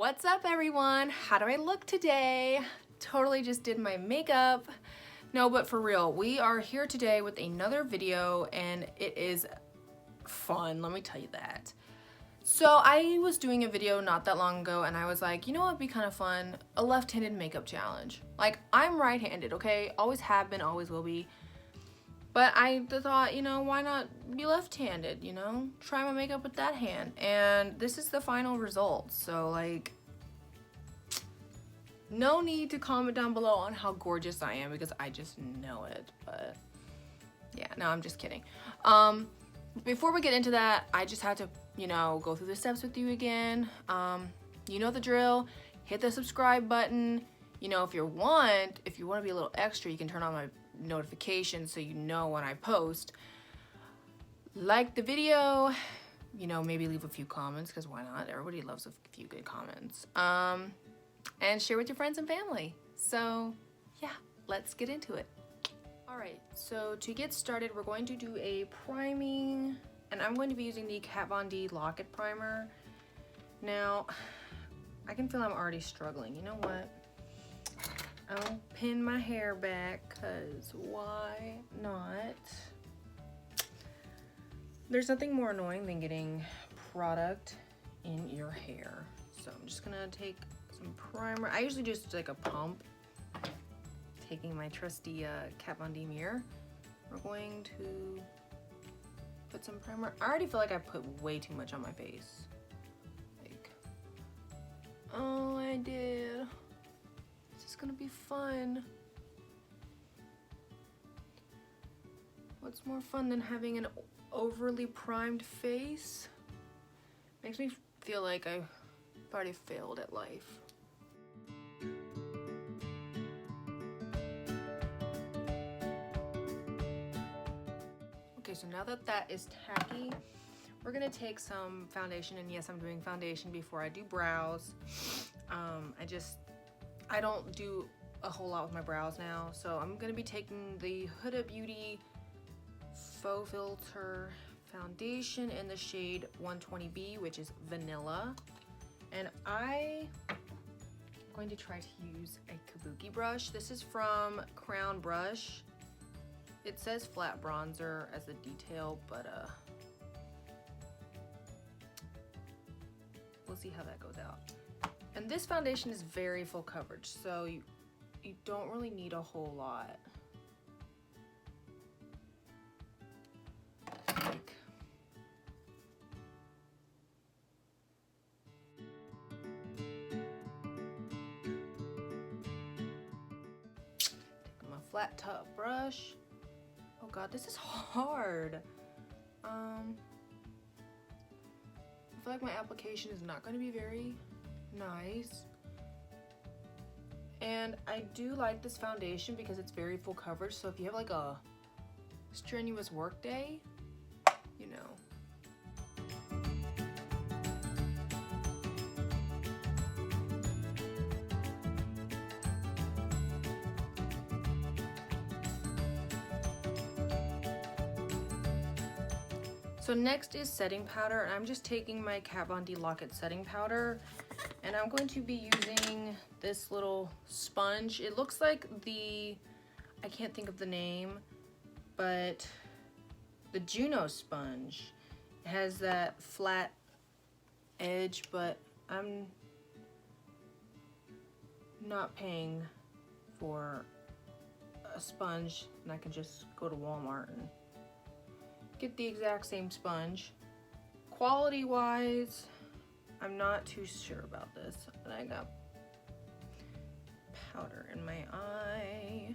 What's up everyone? How do I look today? Totally just did my makeup. No, but for real, we are here today with another video and it is fun, let me tell you that. So I was doing a video not that long ago and I was like, you know what would be kind of fun? A left-handed makeup challenge. Like, I'm right-handed, okay? Always have been, always will be. But I thought, you know, why not be left-handed, you know? Try my makeup with that hand. And this is the final result. So, like, no need to comment down below on how gorgeous I am because I just know it. But, yeah, no, I'm just kidding. Before we get into that, I just had to, you know, go through the steps with you again. You know the drill. Hit the subscribe button. You know, if you want to be a little extra, you can turn on my notifications so you know when I post. Like the video, you know, maybe leave a few comments because why not? Everybody loves a few good comments. And share with your friends and family. So yeah, let's get into it. Alright, so to get started, we're going to do a priming, and I'm going to be using the Kat Von D Lock-It Primer. Now, I can feel I'm already struggling. You know what? I'll pin my hair back, because why not? There's nothing more annoying than getting product in your hair. So I'm just gonna take some primer. I usually just like a pump. Taking my trusty Kat Von D mirror. We're going to put some primer. I already feel like I put way too much on my face. Like, oh, I did. This is gonna be fun. What's more fun than having an overly primed face? Makes me feel like I've already failed at life. Okay, so now that that is tacky, we're gonna take some foundation, and yes, I'm doing foundation before I do brows. I don't do a whole lot with my brows now, so I'm gonna be taking the Huda Beauty Faux Filter foundation in the shade 120B, which is vanilla, and I'm going to try to use a kabuki brush. This is from Crown Brush. It says flat bronzer as a detail, but we'll see how that goes out. And this foundation is very full coverage, so you don't really need a whole lot. Like, take my flat top brush. Oh god, this is hard. I feel like my application is not going to be very nice. And I do like this foundation because it's very full coverage, so if you have like a strenuous work day, you know. So next is setting powder, and I'm just taking my Kat Von D Lock-It setting powder, and I'm going to be using this little sponge. It looks like I can't think of the name, but the Juno sponge. It has that flat edge, but I'm not paying for a sponge, and I can just go to Walmart and get the exact same sponge. Quality wise, I'm not too sure about this, and I got powder in my eye.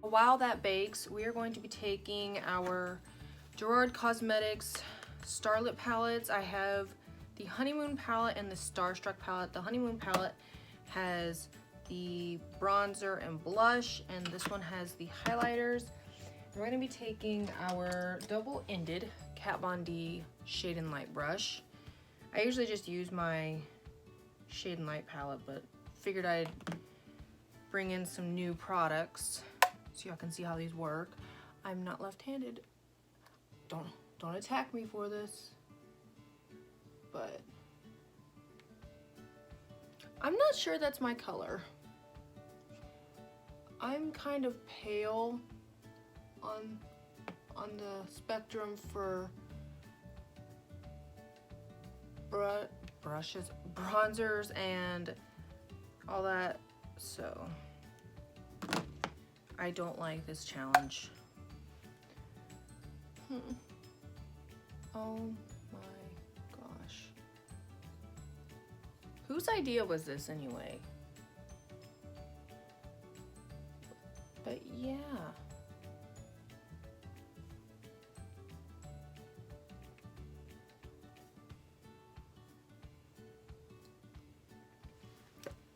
While that bakes, we are going to be taking our Gerard Cosmetics Starlit palettes. I have the Honeymoon palette and the Starstruck palette. The Honeymoon palette has the bronzer and blush, and this one has the highlighters. We're going to be taking our double-ended Kat Von D Shade and Light brush. I usually just use my Shade and Light palette, but figured I'd bring in some new products so y'all can see how these work. I'm not left-handed. Don't attack me for this. but I'm not sure that's my color. I'm kind of pale on the spectrum for brushes, bronzers, and all that, so I don't like this challenge. Oh my gosh. Whose idea was this anyway? But yeah.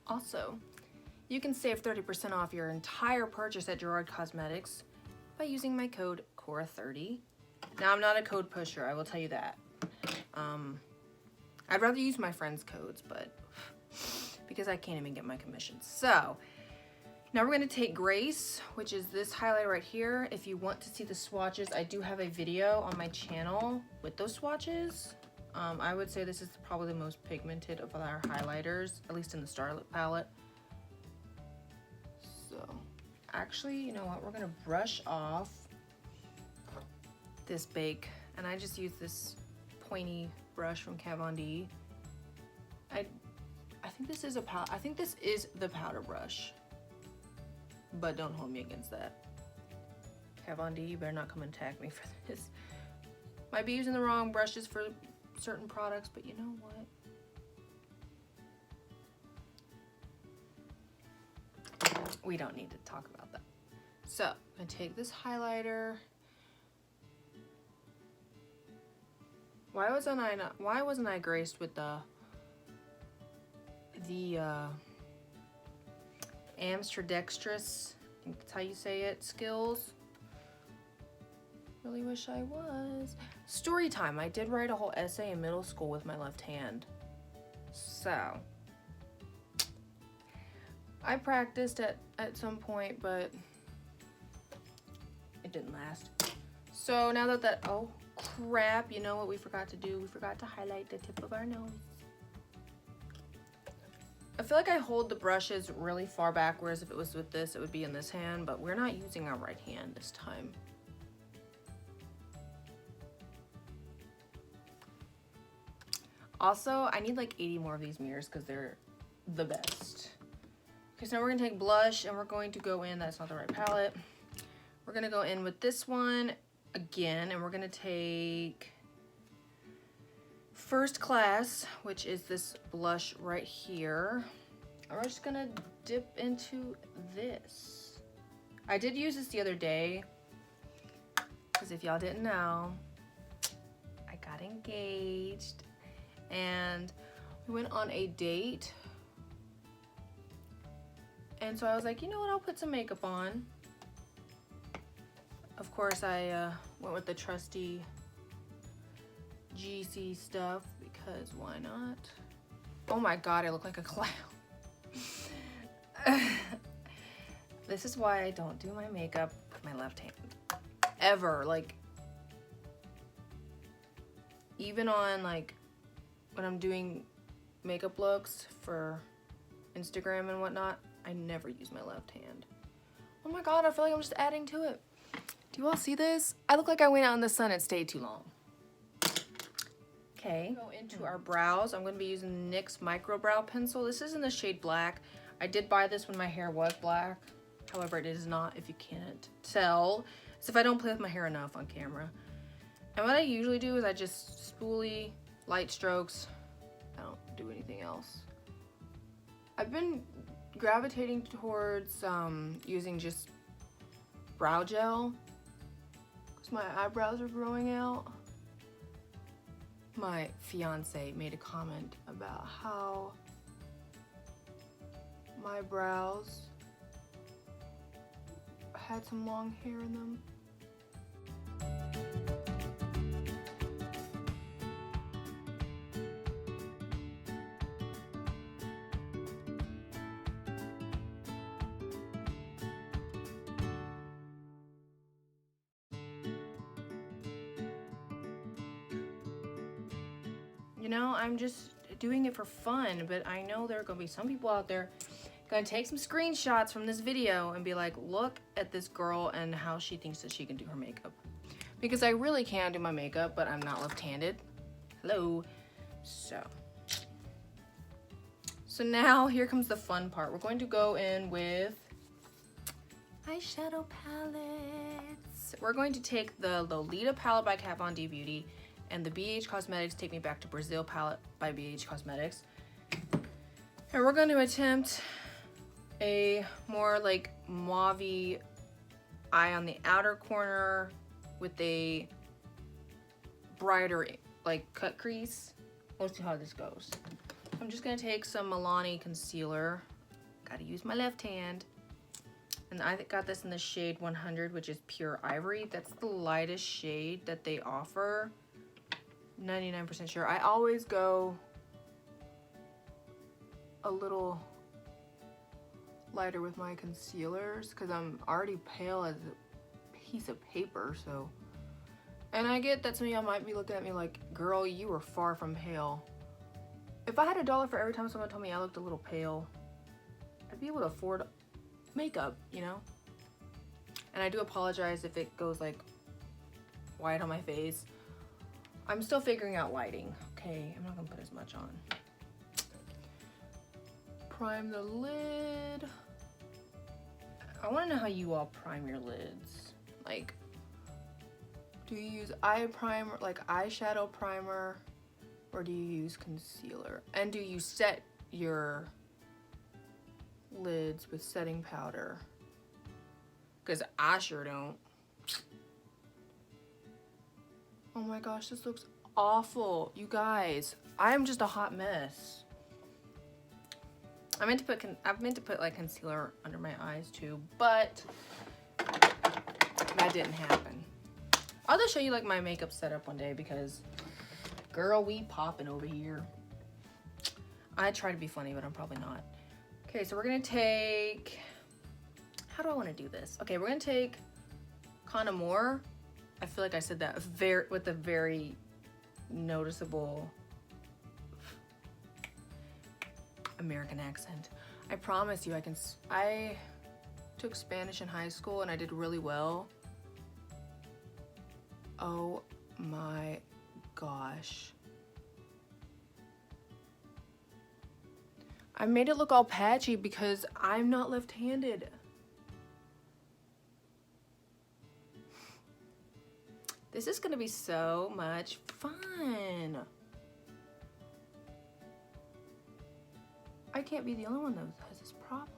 Also, you can save 30% off your entire purchase at Gerard Cosmetics by using my code CORA30. Now, I'm not a code pusher, I will tell you that. I'd rather use my friends' codes, but because I can't even get my commissions. So, now we're going to take Grace, which is this highlight right here. If you want to see the swatches, I do have a video on my channel with those swatches. I would say this is probably the most pigmented of our highlighters, at least in the Starlit palette. So, actually, you know what? We're going to brush off this bake, and I just use this pointy brush from Kat Von D. I think this is I think this is the powder brush, but don't hold me against that. Kat Von D, you better not come and attack me for this. Might be using the wrong brushes for certain products, but you know what? We don't need to talk about that. So, I'm gonna take this highlighter. Why wasn't I graced with the ambidextrous, I think that's how you say it, skills? Really wish I was. Story time. I did write a whole essay in middle school with my left hand. So, I practiced at some point, but it didn't last. So now oh crap, you know what we forgot to do? We forgot to highlight the tip of our nose. I feel like I hold the brushes really far back, whereas if it was with this, it would be in this hand, but we're not using our right hand this time. Also, I need like 80 more of these mirrors because they're the best. Okay, so now we're gonna take blush and we're going to go in, that's not the right palette. We're gonna go in with this one again, and we're gonna take First Class, which is this blush right here. And we're just gonna dip into this. I did use this the other day, because if y'all didn't know, I got engaged. And we went on a date, and so I was like, you know what, I'll put some makeup on. Of course, I went with the trusty GC stuff, because why not? Oh my god, I look like a clown. This is why I don't do my makeup with my left hand. Ever. Like, even on like when I'm doing makeup looks for Instagram and whatnot, I never use my left hand. Oh my god, I feel like I'm just adding to it. Do you all see this? I look like I went out in the sun and stayed too long. Okay, go into our brows. I'm going to be using NYX Micro Brow Pencil. This is in the shade Black. I did buy this when my hair was black. However, it is not, if you can't tell. It's if I don't play with my hair enough on camera. And what I usually do is I just spoolie, light strokes. I don't do anything else. I've been gravitating towards using just brow gel, because my eyebrows are growing out. My fiance made a comment about how my brows had some long hair in them. You know, I'm just doing it for fun, but I know there are gonna be some people out there gonna take some screenshots from this video and be like, look at this girl and how she thinks that she can do her makeup. Because I really can do my makeup, but I'm not left-handed. Hello. So now here comes the fun part. We're going to go in with eyeshadow palettes. We're going to take the Lolita palette by Kat Von D Beauty and the BH Cosmetics Take Me Back to Brazil palette by BH Cosmetics. And we're going to attempt a more like mauve-y eye on the outer corner with a brighter like cut crease. We'll see how this goes. I'm just gonna take some Milani concealer. Gotta use my left hand. And I got this in the shade 100, which is Pure Ivory. That's the lightest shade that they offer. 99% sure. I always go a little lighter with my concealers because I'm already pale as a piece of paper, so. And I get that some of y'all might be looking at me like, girl, you are far from pale. If I had $1 for every time someone told me I looked a little pale, I'd be able to afford makeup, you know? And I do apologize if it goes like white on my face. I'm still figuring out lighting. Okay, I'm not gonna put as much on. Prime the lid. I wanna know how you all prime your lids. Like, do you use eye primer, like eyeshadow primer, or do you use concealer? And do you set your lids with setting powder? Because I sure don't. Oh my gosh, this looks awful. You guys, I am just a hot mess. I meant to put like concealer under my eyes too, but that didn't happen. I'll just show you like my makeup setup one day because girl, we popping over here. I try to be funny, but I'm probably not. Okay, so we're gonna take, how do I want to do this? Okay, we're gonna take Con Amour. I feel like I said that with a very noticeable American accent. I promise you, I took Spanish in high school and I did really well. Oh my gosh. I made it look all patchy because I'm not left-handed. This is gonna be so much fun. I can't be the only one that has this problem.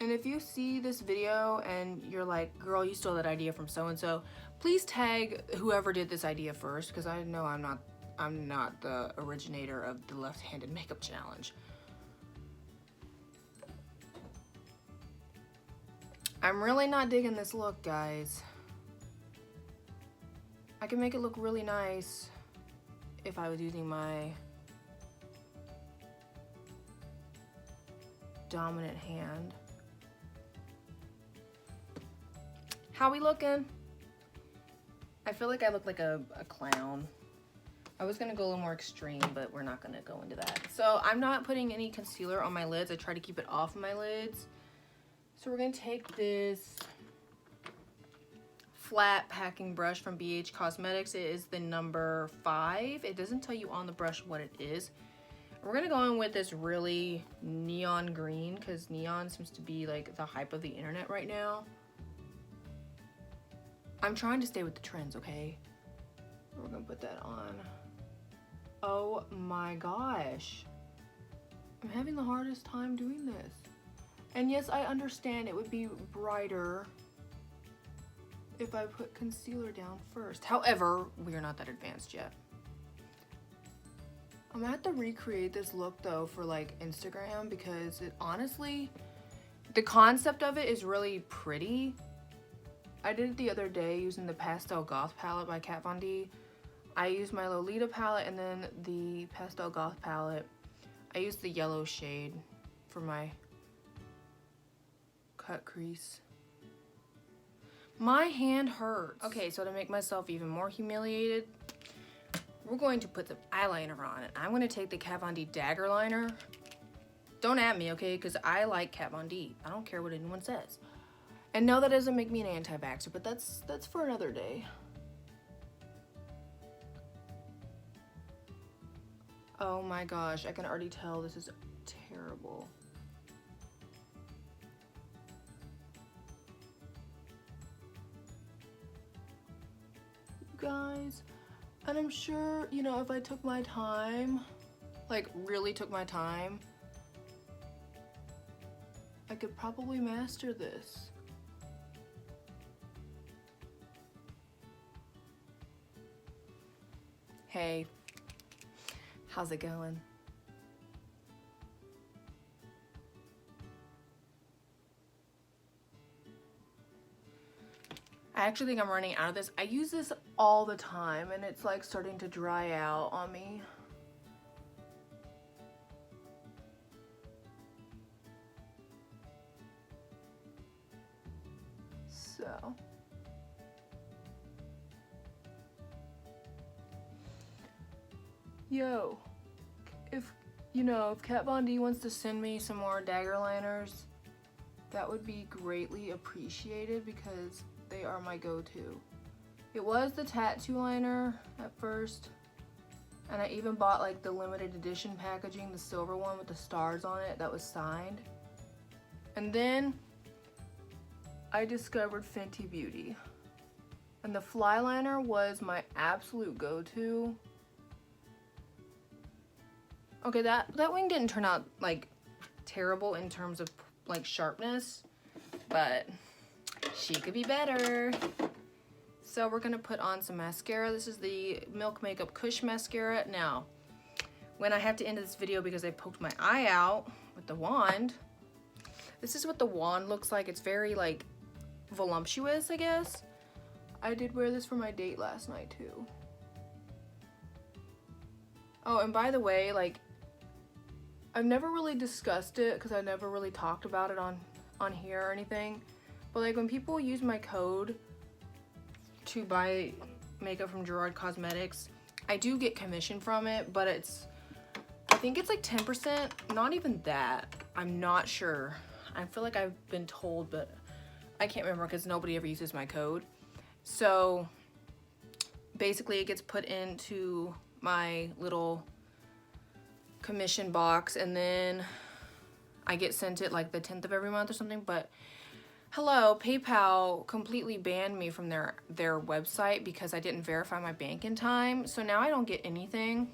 And if you see this video and you're like, girl, you stole that idea from so-and-so, please tag whoever did this idea first, because I know I'm not the originator of the left-handed makeup challenge. I'm really not digging this look, guys. I can make it look really nice if I was using my dominant hand. How we looking? I feel like I look like a clown. I was gonna go a little more extreme, but we're not gonna go into that. So I'm not putting any concealer on my lids. I try to keep it off my lids. So we're gonna take this flat packing brush from BH Cosmetics. It is the number 5. It doesn't tell you on the brush what it is. We're gonna go in with this really neon green because neon seems to be like the hype of the internet right now. I'm trying to stay with the trends, okay? We're gonna put that on. Oh my gosh. I'm having the hardest time doing this. And yes, I understand it would be brighter if I put concealer down first. However, we are not that advanced yet. I'm gonna have to recreate this look though for like Instagram because it honestly, the concept of it is really pretty. I did it the other day using the Pastel Goth palette by Kat Von D. I used my Lolita palette and then the Pastel Goth palette. I used the yellow shade for my cut crease. My hand hurts. Okay, so to make myself even more humiliated, we're going to put some eyeliner on it. I'm going to take the Kat Von D Dagger Liner. Don't at me, okay? Because I like Kat Von D. I don't care what anyone says. And no, that doesn't make me an anti-vaxxer, but that's for another day. Oh my gosh, I can already tell this is terrible. You guys, and I'm sure, you know, if I took my time, like really took my time, I could probably master this. Hey, how's it going? I actually think I'm running out of this. I use this all the time and it's like starting to dry out on me. So. Yo, if, you know, if Kat Von D wants to send me some more dagger liners, that would be greatly appreciated because they are my go-to. It was the tattoo liner at first, and I even bought like the limited edition packaging, the silver one with the stars on it that was signed. And then I discovered Fenty Beauty, and the fly liner was my absolute go-to. Okay, that wing didn't turn out like terrible in terms of like sharpness, but she could be better. So we're gonna put on some mascara. This is the Milk Makeup Kush Mascara. Now, when I have to end this video because I poked my eye out with the wand, this is what the wand looks like. It's very like voluptuous, I guess. I did wear this for my date last night too. Oh, and by the way, like, I've never really discussed it because I never really talked about it on here or anything. But like when people use my code to buy makeup from Gerard Cosmetics, I do get commission from it, but I think it's like 10%, not even that. I'm not sure. I feel like I've been told, but I can't remember because nobody ever uses my code. So basically it gets put into my little commission box and then I get sent it like the 10th of every month or something. But hello, PayPal completely banned me from their website because I didn't verify my bank in time, so now I don't get anything.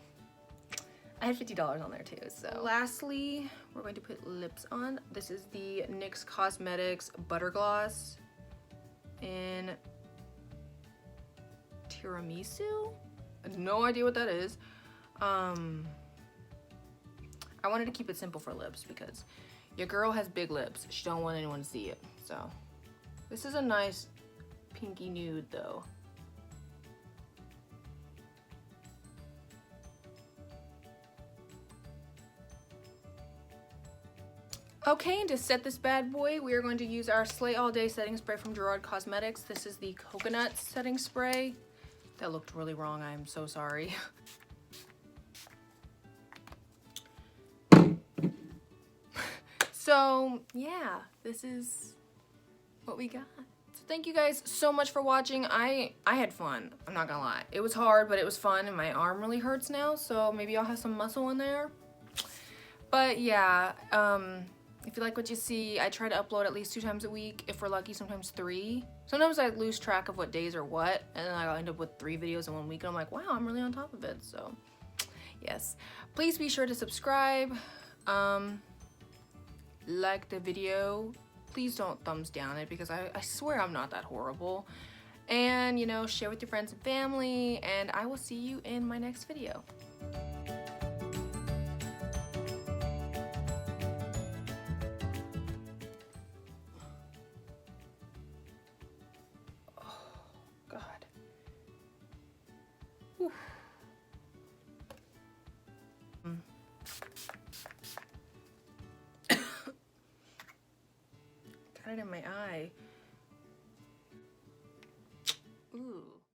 I had $50 on there too. So lastly, we're going to put lips on. This is the NYX Cosmetics Butter Gloss in Tiramisu. I have no idea what that is. I wanted to keep it simple for lips because your girl has big lips. She don't want anyone to see it. So this is a nice pinky nude though. Okay, and to set this bad boy, we are going to use our Slay All Day setting spray from Gerard Cosmetics. This is the coconut setting spray. That looked really wrong. I am so sorry. So yeah, this is what we got. So thank you guys so much for watching. I had fun, I'm not gonna lie. It was hard, but it was fun, and my arm really hurts now, so maybe I'll have some muscle in there. But yeah, if you like what you see, I try to upload at least 2 times a week. If we're lucky, sometimes 3. Sometimes I lose track of what days are what, and then I'll end up with 3 videos in 1 week, and I'm like, wow, I'm really on top of it. So yes, please be sure to subscribe. Like the video. Please don't thumbs down it because I swear I'm not that horrible. And, you know, share with your friends and family, and I will see you in my next video. Oh, God. Whew. Got it in my eye.